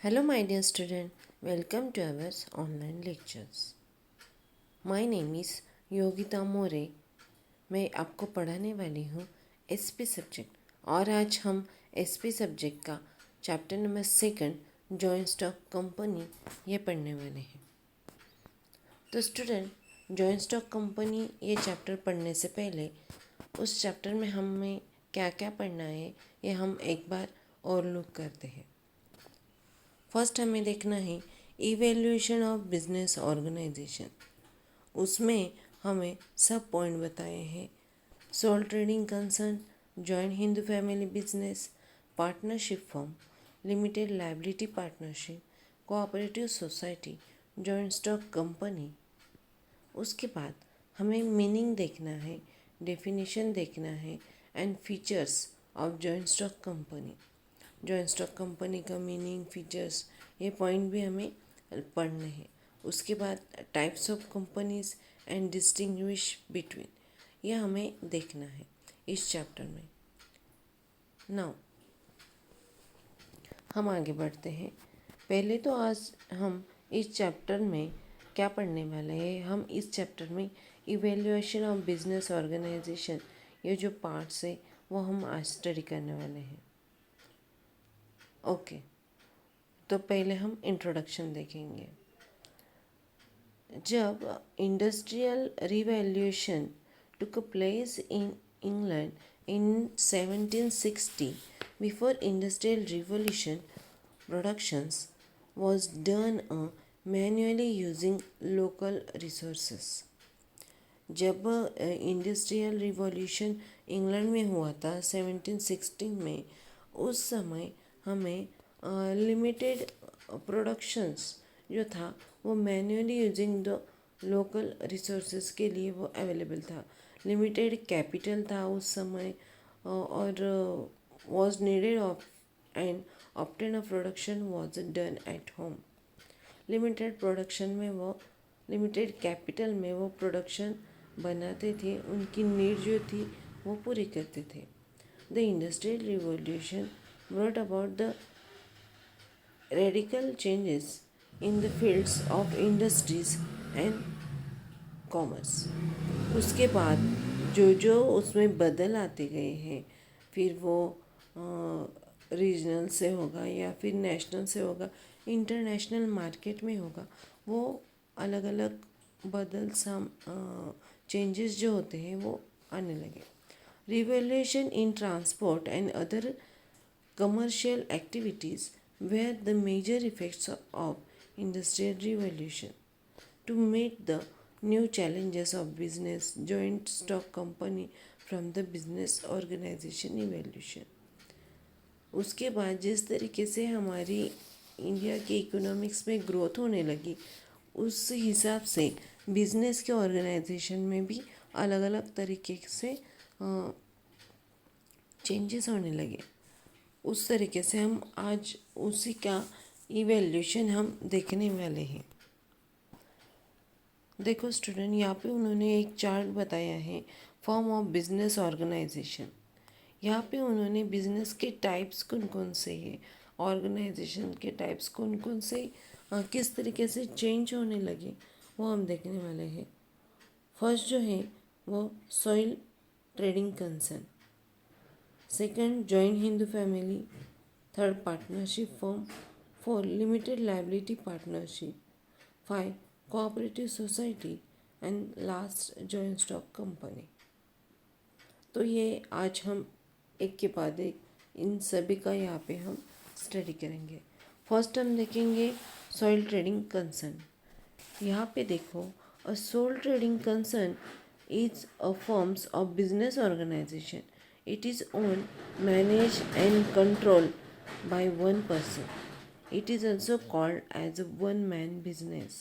Hello, my dear student. Welcome to our online lectures. My name is Yogita मोरे. मैं आपको पढ़ाने वाली हूँ एसपी सब्जेक्ट और आज हम एसपी सब्जेक्ट का chapter number 2 joint stock company ये पढ़ने वाले हैं. तो स्टूडेंट, जॉइंट स्टॉक कंपनी ये चैप्टर पढ़ने से पहले उस चैप्टर में हमें क्या क्या पढ़ना है ये हम एक बार और लुक करते हैं. फर्स्ट हमें देखना है इवेल्यूएशन ऑफ बिजनेस ऑर्गेनाइजेशन. उसमें हमें सब पॉइंट बताए हैं. Sole trading concern, joint Hindu family business, partnership firm, limited liability partnership, cooperative society, joint stock company. उसके बाद हमें मीनिंग देखना है, डेफिनेशन देखना है and features of joint stock company. Joint stock company का मीनिंग, फीचर्स ये पॉइंट भी हमें पढ़ने हैं. उसके बाद types of companies and distinguish between ये हमें देखना है इस चैप्टर में. नाउ हम आगे बढ़ते हैं. पहले तो आज हम इस चैप्टर में क्या पढ़ने वाले हैं. हम इस चैप्टर में इवेल्यूएशन ऑफ बिजनेस ऑर्गेनाइजेशन ये जो पार्ट्स है वो हम आज स्टडी करने वाले हैं. ओके, तो पहले हम इंट्रोडक्शन देखेंगे. जब industrial revaluation took place in England in 1760, before industrial revolution, productions was done manually using local resources. जब इंडस्ट्रियल रिवॉल्यूशन इंग्लैंड में हुआ था 1716 में, उस समय हमें लिमिटेड प्रोडक्शंस जो था वो manually using the local resources के लिए वो अवेलेबल था. लिमिटेड कैपिटल था उस समय और was needed of and often of production was done at home. Limited production में वो लिमिटेड कैपिटल में वो प्रोडक्शन बनाते थे, उनकी नीड जो थी वो पूरी करते थे. The industrial revolution brought about the radical changes in the fields of industries and commerce. उसके बाद जो जो उसमें बदल आते गए हैं, फिर वो रीजनल से होगा या फिर नेशनल से होगा, इंटरनेशनल मार्केट में होगा, वो अलग अलग बदल चेंजेस जो होते हैं वो आने लगे. Revolution in transport and other commercial activities were the major effects of industrial revolution. To meet the new challenges of business, joint stock company from the business organization evolution. उसके बाद जिस तरीके से हमारी इंडिया के इकोनॉमिक्स में growth होने लगी, उस हिसाब से बिजनेस के ऑर्गेनाइजेशन में भी अलग अलग तरीके से चेंजेस होने लगे. उस तरीके से हम आज उसी का इवैल्यूएशन हम देखने वाले हैं. देखो स्टूडेंट, यहाँ पे उन्होंने एक चार्ट बताया है फॉर्म ऑफ बिजनेस ऑर्गेनाइजेशन. यहाँ पे उन्होंने बिजनेस के टाइप्स कौन कौन से हैं, ऑर्गेनाइजेशन के टाइप्स कौन कौन से किस तरीके से चेंज होने लगे वो हम देखने वाले हैं. फर्स्ट जो है वो soil trading concern. Second, joint Hindu family. Third, partnership firm. Four, limited liability partnership. Five, cooperative society. And last, joint stock company. तो ये आज हम एक के बाद एक इन सभी का यहाँ पे हम स्टडी करेंगे. फर्स्ट हम देखेंगे सॉइल ट्रेडिंग कंसर्न. यहाँ पे देखो, a sole trading concern is a forms of business organization. It is owned, managed and controlled by one person. It is also called as a one man business.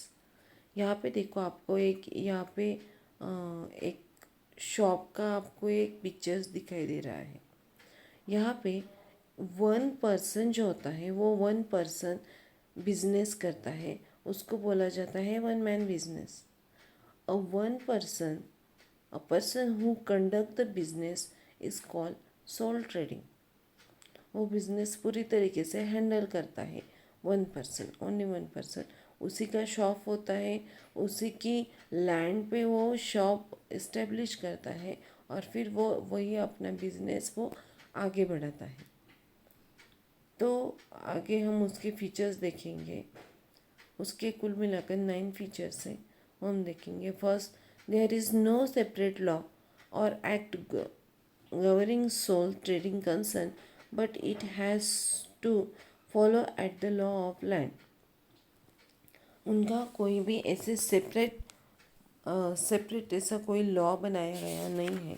यहाँ पे देखो, आपको एक यहाँ पे एक शॉप का आपको एक पिक्चर्स दिखाई दे रहा है. यहाँ पे वन पर्सन जो होता है वो वन पर्सन बिजनेस करता है, उसको बोला जाता है one man business. A person who conduct the business is called sole trading. वो बिजनेस पूरी तरीके से हैंडल करता है, 1%, ओनली 1%। उसी का शॉप होता है, उसी की लैंड पे वो शॉप इस्टेब्लिश करता है और फिर वो वही अपना बिजनेस वो आगे बढ़ाता है। तो आगे हम उसके फीचर्स देखेंगे। उसके कुल मिलाकर 9 फीचर्स हैं, वो हम देखेंगे। First, there is no separate law और act governing sole trading concern, but it has to follow at the law of land। उनका कोई भी ऐसे सेपरेट ऐसा कोई लॉ बनाया गया नहीं है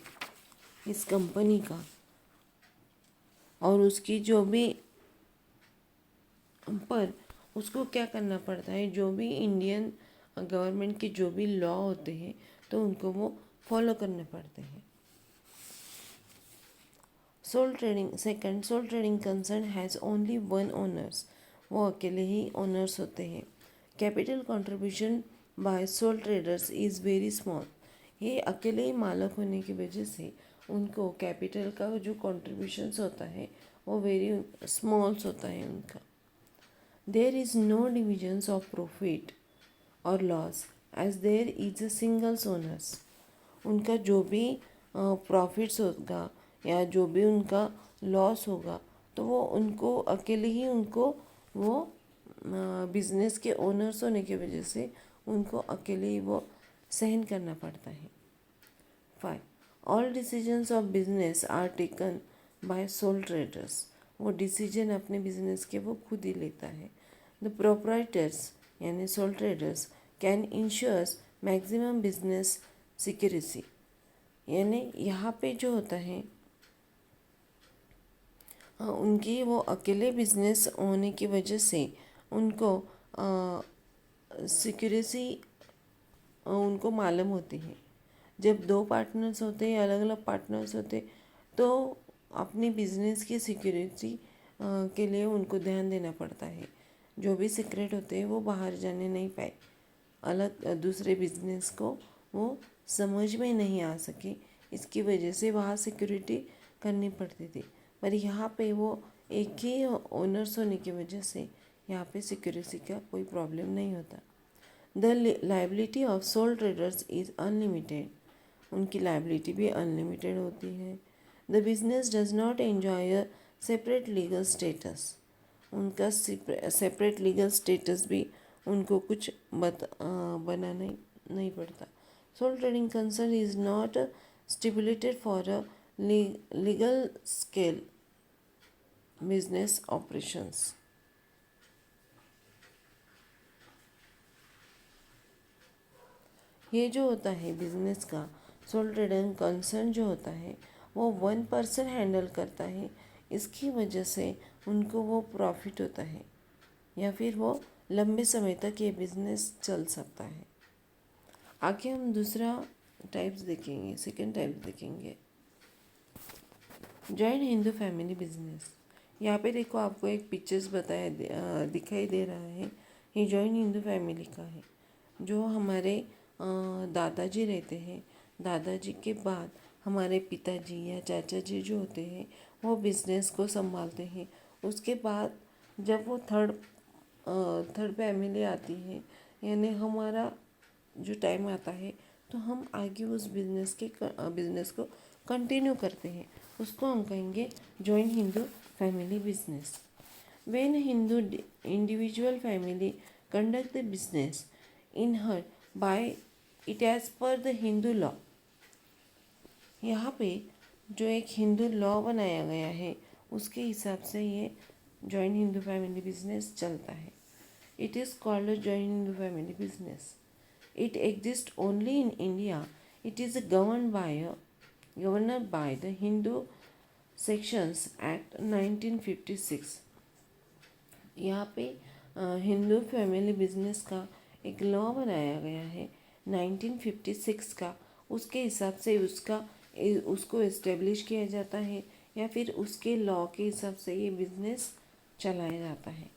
इस कंपनी का, और उसकी जो भी पर उसको क्या करना पड़ता है, जो भी इंडियन गवर्नमेंट के जो भी लॉ होते हैं तो उनको वो फॉलो करने पड़ते हैं। Sole trading, second, sole trading concern has only one owners, वो अकेले ही ओनर्स होते हैं। Capital contribution by sole traders is very small, ये अकेले ही मालक होने की वजह से उनको कैपिटल का जो कॉन्ट्रीब्यूशंस होता है वो वेरी स्मॉल्स होता है उनका। There is no divisions of profit और loss as there is a singles owners, उनका जो भी प्रॉफिट्स होगा या जो भी उनका लॉस होगा तो वो उनको अकेले ही उनको वो बिजनेस के ओनर्स होने की वजह से उनको अकेले ही वो सहन करना पड़ता है। 5, all decisions of business are taken by sole traders, वो डिसीजन अपने बिजनेस के वो खुद ही लेता है। द प्रोप्राइटर्स यानी sole traders can insures maximum business security, यानी यहाँ पे जो होता है उनकी वो अकेले बिजनेस होने की वजह से उनको सिक्योरिटी उनको मालूम होती है। जब दो पार्टनर्स होते हैं, अलग अलग पार्टनर्स होते, तो अपनी बिजनेस की सिक्योरिटी के लिए उनको ध्यान देना पड़ता है। जो भी सीक्रेट होते हैं वो बाहर जाने नहीं पाए, अलग दूसरे बिजनेस को वो समझ में नहीं आ सके, इसकी वजह से वहाँ सिक्योरिटी करनी पड़ती थी। पर यहाँ पे वो एक ही ओनर्स होने की वजह से यहाँ पे सिक्योरिटी का कोई प्रॉब्लम नहीं होता। The liability of sole traders is unlimited, उनकी लाइबिलिटी भी अनलिमिटेड होती है। The business does not enjoy a separate legal status, उनका सेपरेट लीगल स्टेटस भी उनको कुछ बनाना नहीं पड़ता। Sole trading concern is not stipulated for a legal scale business operations. ये जो होता है बिजनेस का सोल ट्रेडिंग कंसर्न जो होता है वो 1% हैंडल करता है, इसकी वजह से उनको वो प्रॉफिट होता है या फिर वो लंबे समय तक ये बिजनेस चल सकता है। आगे हम दूसरा टाइप्स देखेंगे, सेकंड टाइप्स देखेंगे, जॉइंट हिंदू फैमिली बिजनेस। यहाँ पे देखो आपको एक पिक्चर्स दिखाई दे रहा है, ये जॉइंट हिंदू फैमिली का है। जो हमारे दादाजी रहते हैं, दादाजी के बाद हमारे पिताजी या चाचा जी जो होते हैं वो बिजनेस को संभालते हैं। उसके बाद जब वो थर्ड फैमिली आती है, यानी हमारा जो टाइम आता है तो हम आगे उस बिजनेस को कंटिन्यू करते हैं, उसको हम कहेंगे joint Hindu family business. When Hindu individual family conduct the business in her by it as per the Hindu law, यहाँ पे जो एक हिंदू लॉ बनाया गया है उसके हिसाब से ये जॉइंट हिंदू फैमिली बिजनेस चलता है। It is called a joint Hindu family business. It exists only in India. It is governed by the Hindu Sections Act 1956। यहाँ पे हिंदू फैमिली बिजनेस का एक लॉ बनाया गया है 1956 का, उसके हिसाब से उसको इस्टेब्लिश किया जाता है या फिर उसके लॉ के हिसाब से ये बिजनेस चलाया जाता है।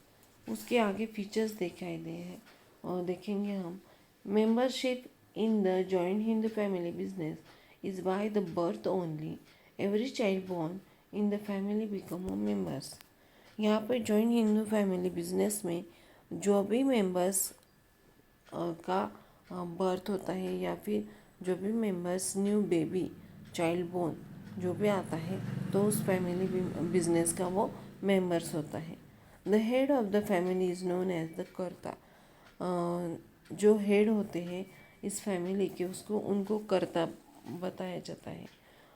उसके आगे फीचर्स दिखाई दे हैं और देखेंगे हम। Membership in the joint Hindu family business is by the birth only. Every child born in the family become members. यहाँ पे जॉइंट हिंदू फैमिली बिजनेस में जो भी मेंबर्स का बर्थ होता है या फिर जो भी members new baby child born जो भी आता है तो उस फैमिली बिजनेस का वो मेंबर्स होता है। The head of the family is known as the karta. जो हेड होते हैं इस फैमिली के उसको उनको कर्ता बताया जाता है।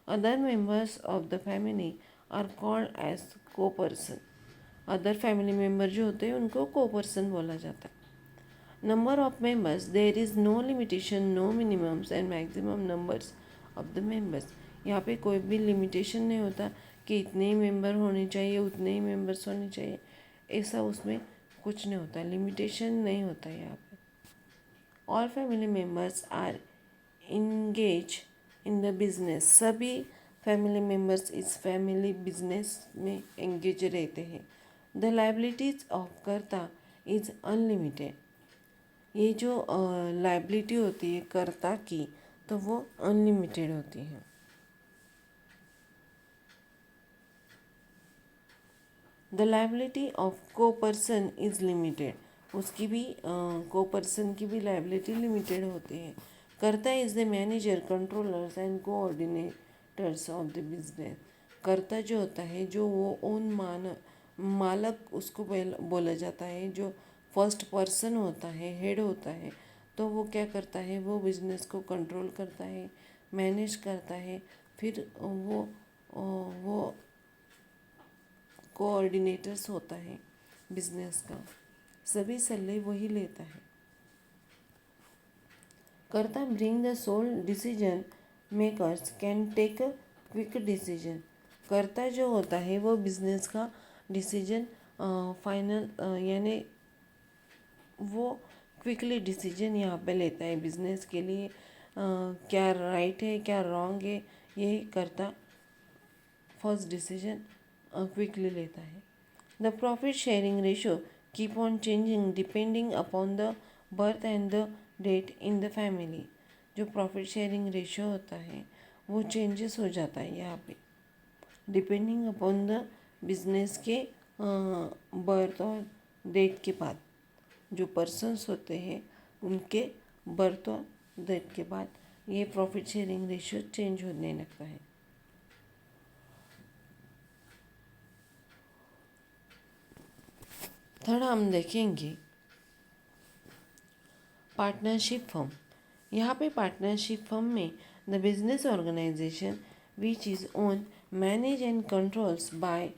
Other members of the family are called as co person. Other family member जो होते हैं उनको को पर्सन बोला जाता है। Number of members there is no limitation, no minimums and maximum numbers of the members. यहाँ पे कोई भी लिमिटेशन नहीं होता कि इतने ही मेंबर होने चाहिए, उतने ही मेंबर्स होने चाहिए, ऐसा उसमें कुछ नहीं होता, लिमिटेशन नहीं होता यहाँ पे। All family members are engage in the business. सभी फैमिली मेंबर्स इस फैमिली बिजनेस में एंगेज रहते हैं। The liabilities of karta is unlimited. ये जो लाइबिलिटी होती है कर्ता की तो वो अनलिमिटेड होती है। द लाइबिलिटी ऑफ को पर्सन इज़ लिमिटेड। उसकी भी को पर्सन की भी लाइबिलिटी लिमिटेड होती है। कर्ता is the manager, controllers and coordinators of the business. कर्ता जो होता है जो वो ओन मालक उसको बोला जाता है। जो फर्स्ट पर्सन होता है, हेड होता है, तो वो क्या करता है, वो बिजनेस को कंट्रोल करता है, मैनेज करता है। फिर वो कोऑर्डिनेटर्स होता है बिजनेस का, सभी सल्ले वही लेता है। Karta bring the sole decision makers can take a quick decision. Karta जो होता है वो बिजनेस का डिसीजन फाइनल यानी वो क्विकली डिसीजन यहाँ पे लेता है बिजनेस के लिए। क्या राइट है क्या रॉन्ग है ये कर्ता फर्स्ट डिसीजन क्विकली लेता है। The profit sharing ratio keep on changing depending upon the birth and the death in the family. जो प्रॉफिट शेयरिंग रेशो होता है वो चेंजेस हो जाता है यहाँ पे डिपेंडिंग अपॉन द बिजनेस के बर्थ और डेट के बाद। जो पर्सन्स होते हैं उनके बर्थ और डेट के बाद ये प्रॉफिट शेयरिंग रेशियो चेंज होने लगता है। थर्ड हम देखेंगे पार्टनरशिप फर्म। यहाँ पे पार्टनरशिप फर्म में the business organization which is own manage and controls by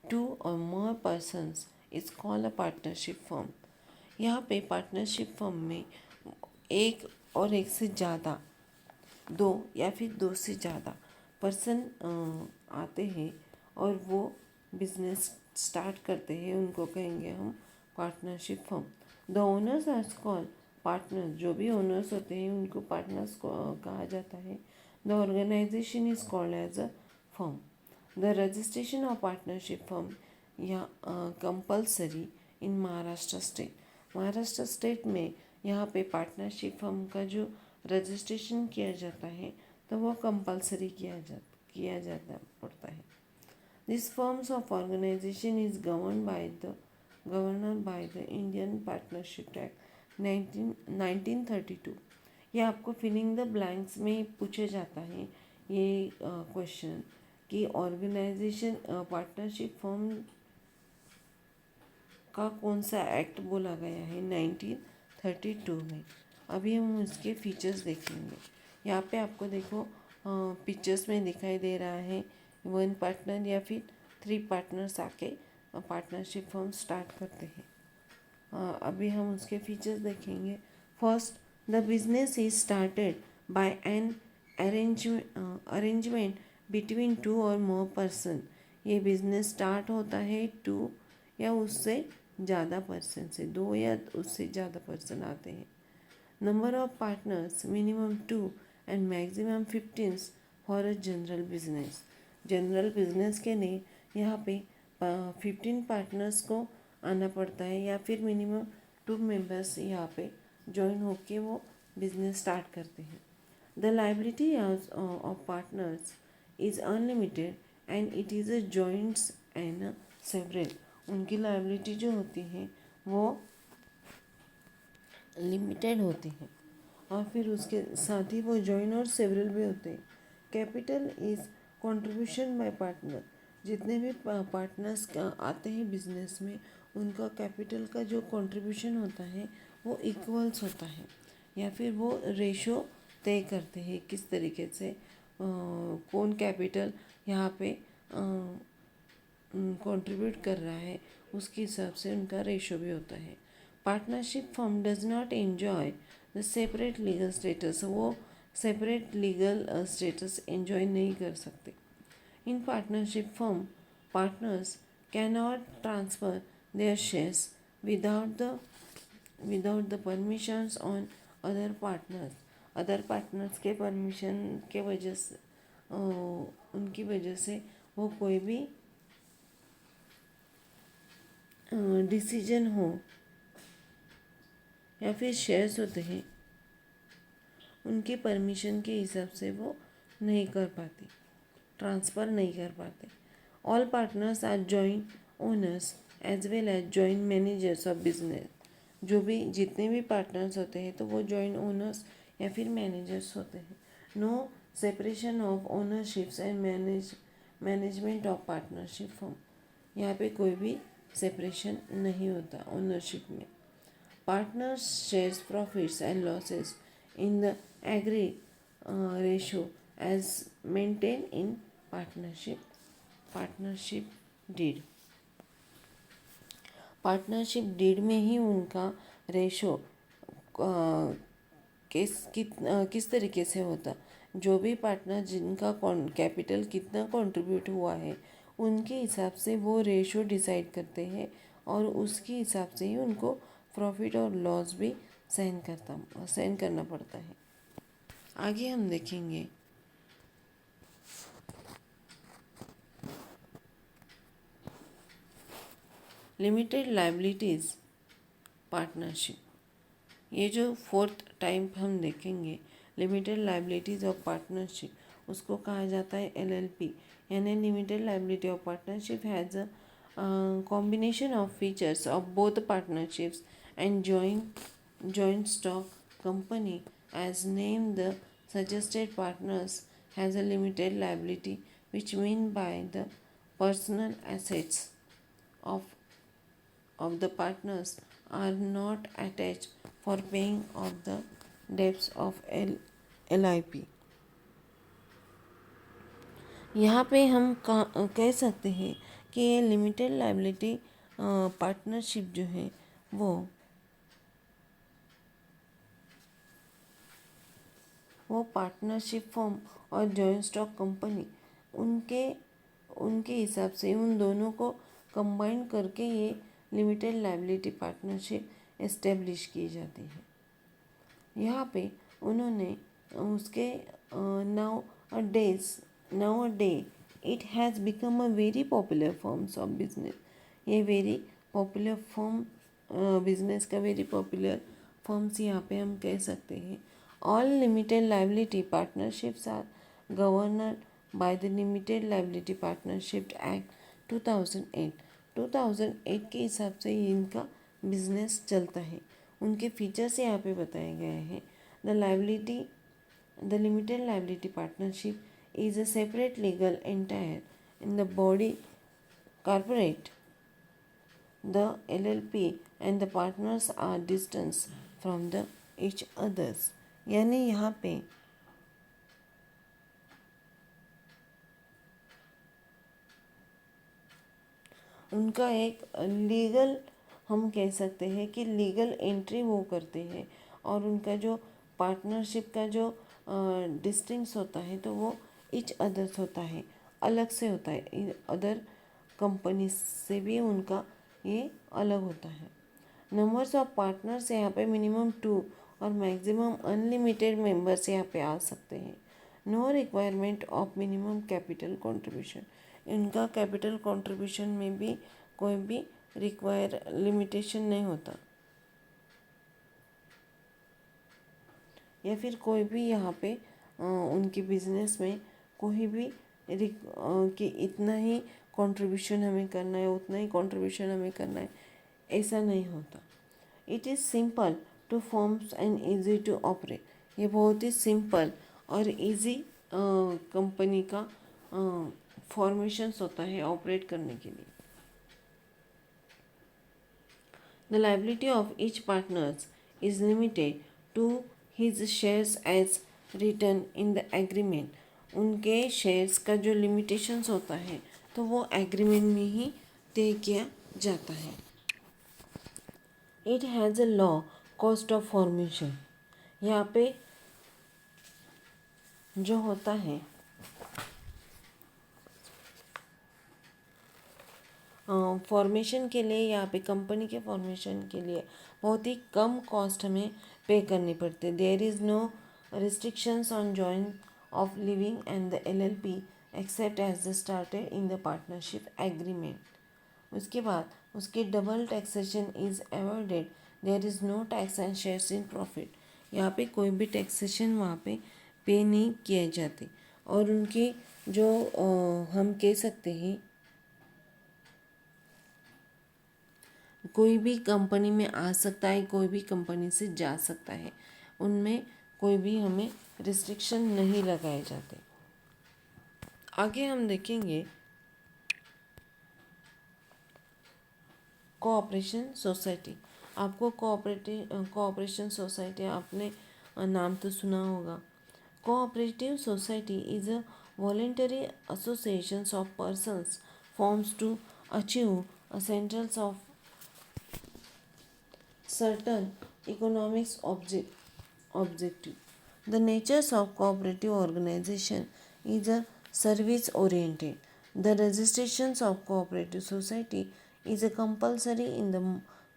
2 or more persons is called a partnership firm. यहाँ पे पार्टनरशिप फर्म में एक और एक से ज़्यादा, 2 या फिर 2 से ज़्यादा पर्सन आते हैं और वो बिजनेस स्टार्ट करते हैं, उनको कहेंगे हम partnership firm. The owners are called partners. जो भी ओनर्स होते हैं उनको पार्टनर्स कहा जाता है। The organisation is called as a firm. The registration of partnership firm या compulsory in Maharashtra state. Maharashtra state में यहाँ पे पार्टनरशिप फर्म का जो रजिस्ट्रेशन किया जाता है तो वो कंपल्सरी किया जाता पड़ता है। This firms of organization is governed by the Indian partnership act 1932। ये आपको फिलिंग द ब्लैंक्स में पूछा जाता है ये क्वेश्चन कि ऑर्गेनाइजेशन पार्टनरशिप फर्म का कौन सा एक्ट बोला गया है 1932 में। अभी हम उसके फीचर्स देखेंगे। यहाँ पे आपको देखो पिक्चर्स में दिखाई दे रहा है 1 पार्टनर या फिर 3 पार्टनर्स आके पार्टनरशिप फर्म स्टार्ट करते हैं। अभी हम उसके फीचर्स देखेंगे। First, the business is started by an arrangement between 2 और मोर पर्सन। ये बिजनेस स्टार्ट होता है 2 या उससे ज़्यादा पर्सन से, 2 या उससे ज़्यादा पर्सन आते हैं। Number of partners minimum 2 and maximum 15 for a general business. General business के लिए यहाँ पे 15 पार्टनर्स को आना पड़ता है या फिर मिनिमम 2 मेंबर्स यहाँ पे ज्वाइन होके वो बिजनेस स्टार्ट करते हैं। The liability of partners is unlimited and it is a joints and several. उनकी लायबिलिटी जो होती है वो लिमिटेड होती है, और फिर उसके साथ ही वो जॉइन और सेवरल भी होते हैं। Capital is contribution by partner. जितने भी पार्टनर्स आते हैं बिजनेस में, उनका कैपिटल का जो कंट्रीब्यूशन होता है वो इक्वल्स होता है, या फिर वो रेशो तय करते हैं किस तरीके से कौन कैपिटल यहाँ पे कंट्रीब्यूट कर रहा है, उसके हिसाब से उनका रेशो भी होता है। Partnership firm does not enjoy the separate legal status. वो सेपरेट लीगल स्टेटस एंजॉय नहीं कर सकते। In partnership firm, partners can not transfer there shares without the permissions on other partners. Other partners के permission के वजह से उनकी वजह से वो कोई भी डिसीजन हो या फिर शेयर्स होते हैं, उनकी परमिशन के हिसाब से वो नहीं कर पाते, ट्रांसफ़र नहीं कर पाते। All partners are joint owners as well as joint managers of business. जो भी जितने भी पार्टनर्स होते हैं तो वो जॉइंट ओनर्स या फिर मैनेजर्स होते हैं। No separation of ownerships and management of partnership firm. यहाँ पे कोई भी सेपरेशन नहीं होता ओनरशिप में। Partners shares profits and losses in the agree ratio as maintain in partnership deed. Partnership deed में ही उनका रेशो किस तरीके से होता, जो भी पार्टनर जिनका कैपिटल कितना कंट्रीब्यूट हुआ है उनके हिसाब से वो रेशो डिसाइड करते हैं, और उसके हिसाब से ही उनको प्रॉफिट और लॉस भी सहन करना पड़ता है। आगे हम देखेंगे लिमिटेड लायबिलिटीज़ पार्टनरशिप। ये जो फोर्थ टाइप हम देखेंगे लिमिटेड लायबिलिटीज़ ऑफ पार्टनरशिप, उसको कहा जाता है एलएलपी, यानी limited liability of partnership has a combination of features of both partnerships and joint stock company. As named, the suggested partners has a limited liability, which mean by the personal assets of the partners are not attached for paying of the debts of LIP. यहाँ पे हम कह सकते हैं कि ये limited liability partnership जो है वो पार्टनरशिप फर्म और जॉइंट स्टॉक कंपनी उनके हिसाब से उन दोनों को कंबाइन करके ये लिमिटेड लायबिलिटी पार्टनरशिप एस्टेब्लिश की जाती है। यहाँ पे उन्होंने उसके now a day it has become a very popular forms of business. ये वेरी पॉपुलर फॉर्म बिजनेस का वेरी पॉपुलर फॉर्म्स यहाँ पे हम कह सकते हैं। All limited liability partnerships are governed by the limited liability partnership act 2008। 2008 के हिसाब से इनका बिजनेस चलता है। उनके फीचर्स यहाँ पे बताए गए हैं। The limited liability partnership is a separate legal entity in the body corporate. The LLP and the partners are distant from the each others. यानी यहाँ पे उनका एक लीगल, हम कह सकते हैं कि लीगल एंट्री वो करते हैं, और उनका जो पार्टनरशिप का जो डिस्टिंक्स होता है तो वो ईच अदर्स होता है, अलग से होता है, अदर कंपनी से भी उनका ये अलग होता है। नंबर्स ऑफ पार्टनर्स यहाँ पे मिनिमम 2 और मैक्सिमम अनलिमिटेड मेंबर्स यहाँ पे आ सकते हैं। No requirement of minimum capital contribution. इनका कैपिटल कंट्रीब्यूशन में भी कोई भी लिमिटेशन नहीं होता, या फिर कोई भी यहाँ पे उनके बिजनेस में कोई भी कि इतना ही कंट्रीब्यूशन हमें करना है, उतना ही कंट्रीब्यूशन हमें करना है, ऐसा नहीं होता। It is simple to forms and easy to operate. ये बहुत ही सिंपल और इजी कंपनी का फॉर्मेशंस होता है ऑपरेट करने के लिए। The liability of each partner is limited to his shares as written in the agreement. उनके शेयर्स का जो लिमिटेशंस होता है तो वो एग्रीमेंट में ही तय किया जाता है। It has a law cost of formation. यहाँ पे जो होता है फॉर्मेशन के लिए, यहाँ पे कंपनी के फॉर्मेशन के लिए बहुत ही कम कॉस्ट हमें पे करनी पड़ती है। There is no restrictions on join of leaving and the LLP except as the stated in the partnership agreement. उसके बाद उसके double taxation is avoided. There is no tax and shares in profit. यहाँ पे कोई भी taxation वहाँ पे नहीं किए जाते। और उनकी जो हम कह सकते हैं कोई भी कंपनी में आ सकता है, कोई भी कंपनी से जा सकता है, उनमें कोई भी हमें रिस्ट्रिक्शन नहीं लगाए जाते। आगे हम देखेंगे कोऑपरेशन सोसाइटी। आपको कोऑपरेशन सोसाइटी आपने नाम तो सुना होगा। Cooperative society is a voluntary association of persons forms to achieve centrals of certain economics objective. The natures of cooperative organization is a service oriented. The registrations of cooperative society is a compulsory in the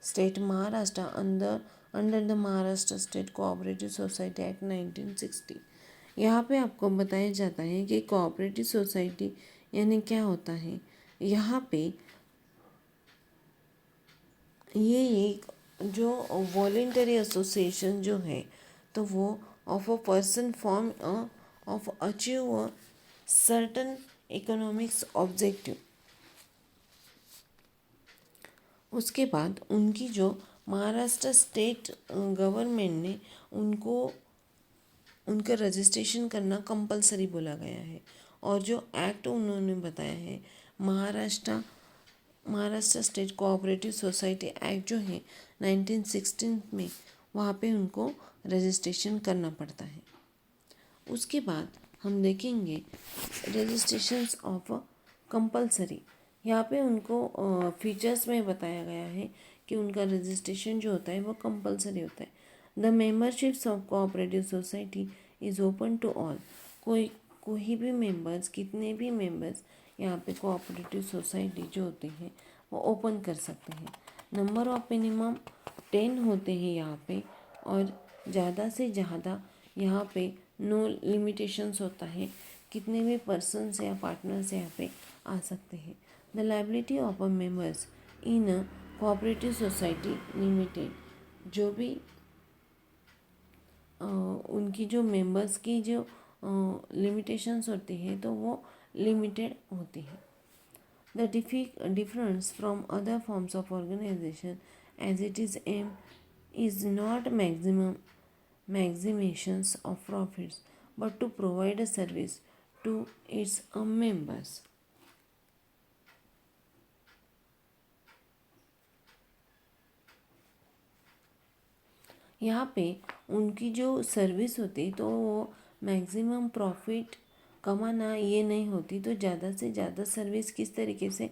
state Maharashtra under the Maharashtra State Cooperative Society Act 1960। यहाँ पे आपको बताया जाता है कि cooperative society यानी क्या होता है। यहाँ पे ये एक जो वॉलेंटरी एसोसिएशन जो है तो वो of a person form of achieve a certain economics objective. उसके बाद उनकी जो महाराष्ट्र स्टेट गवर्नमेंट ने उनको उनका रजिस्ट्रेशन करना कंपलसरी बोला गया है। और जो एक्ट उन्होंने बताया है Maharashtra state cooperative society act जो है 1916 में, वहाँ पे उनको रजिस्ट्रेशन करना पड़ता है। उसके बाद हम देखेंगे रजिस्ट्रेशंस ऑफ कंपलसरी। यहाँ पे उनको फीचर्स में बताया गया है कि उनका रजिस्ट्रेशन जो होता है वो कंपलसरी होता है। The memberships of cooperative society is open to all. कोई भी मेंबर्स, कितने भी मेंबर्स यहाँ पे कोऑपरेटिव सोसाइटी जो होते हैं वो ओपन कर सकते हैं। नंबर ऑफ मिनिमम 10 होते हैं यहाँ पे, और ज़्यादा से ज़्यादा यहाँ पे नो लिमिटेशंस होता है, कितने भी पर्सन्स या पार्टनर्स यहाँ पे आ सकते हैं। The liability of a members in a cooperative society limited. जो भी उनकी जो मेंबर्स की जो लिमिटेशंस होती है तो वो लिमिटेड होती है। The difference from other forms of organization as it is aim is not maximizations of profits but to provide a service to its members। यहाँ पे उनकी जो सर्विस होती तो वो मैक्सिमम प्रॉफिट कमाना ये नहीं होती, तो ज़्यादा से ज़्यादा सर्विस किस तरीके से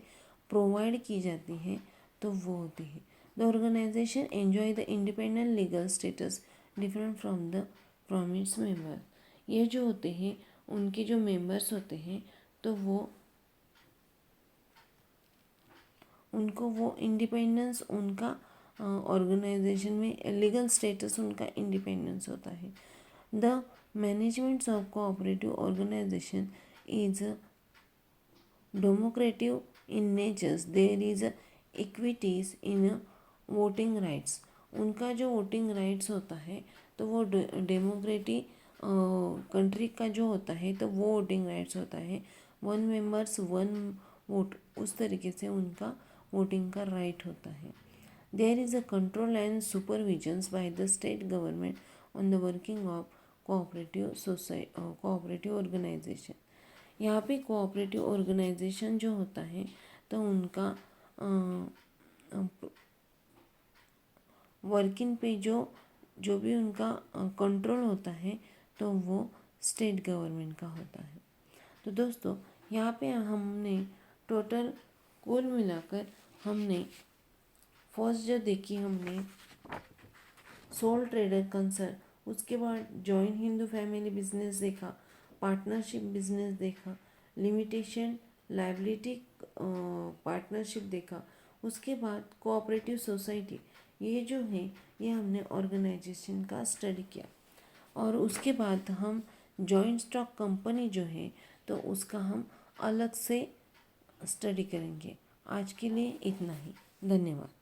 प्रोवाइड की जाती है तो वो होती है। The organization enjoy the independent legal status different from its member. ये जो होते हैं उनके जो मेंबर्स होते हैं तो वो उनको वो इंडिपेंडेंस उनका ऑर्गेनाइजेशन में लीगल स्टेटस उनका इंडिपेंडेंस होता है। The management of cooperative organization is democrative in natures. There is equities in voting rights. उनका जो वोटिंग राइट्स होता है तो वो डेमोक्रेटिक कंट्री का जो होता है तो वो वोटिंग राइट्स होता है। वन मेंबर्स वन वोट उस तरीके से उनका वोटिंग का राइट होता है। There is a control and supervisions by the state government on the working of cooperative organisation. यहाँ पे कोऑपरेटिव ऑर्गेनाइजेशन जो होता है तो उनका वर्किंग पे जो भी उनका कंट्रोल होता है तो वो स्टेट गवर्नमेंट का होता है। तो दोस्तों यहाँ पे हमने टोटल कुल मिलाकर हमने फर्स्ट जो देखी हमने सोल ट्रेडर कंसर्न, उसके बाद जॉइंट हिंदू फैमिली बिजनेस देखा, पार्टनरशिप बिजनेस देखा, लिमिटेशन लाइबिलिटी पार्टनरशिप देखा, उसके बाद कोऑपरेटिव सोसाइटी, ये जो है ये हमने ऑर्गेनाइजेशन का स्टडी किया। और उसके बाद हम जॉइंट स्टॉक कंपनी जो है तो उसका हम अलग से स्टडी करेंगे। आज के लिए इतना ही, धन्यवाद।